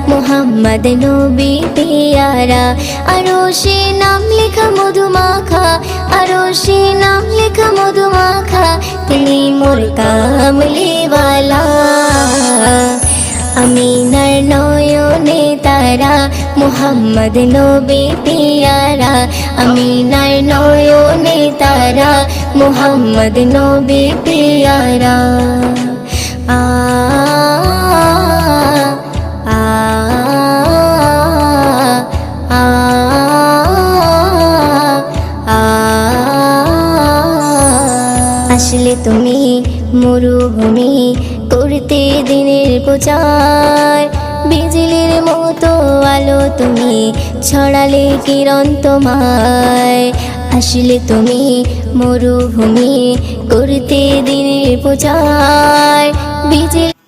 মোহাম্মদ নবী পেয়ারা। আরশে নাম লেখা মধুমাখা, আরশে নাম লেখা মধুমাখা, তিনি মোর কামলিওয়ালা। আমিনার নয়নে তারা, মোহাম্মদ নবী পেয়ারা। আমিনার নয়নে তারা, মোহাম্মদ নবী পেয়ারা। আ আ আ আ আসলে তুমি মরুভূমি করতে দিনের প্রচার, বিজলির মতো আলো তুমি ছড়ালে কিরণ তোমায়। আসলে তুমি মরুভূমি করতে দিনের প্রচার, বিজলি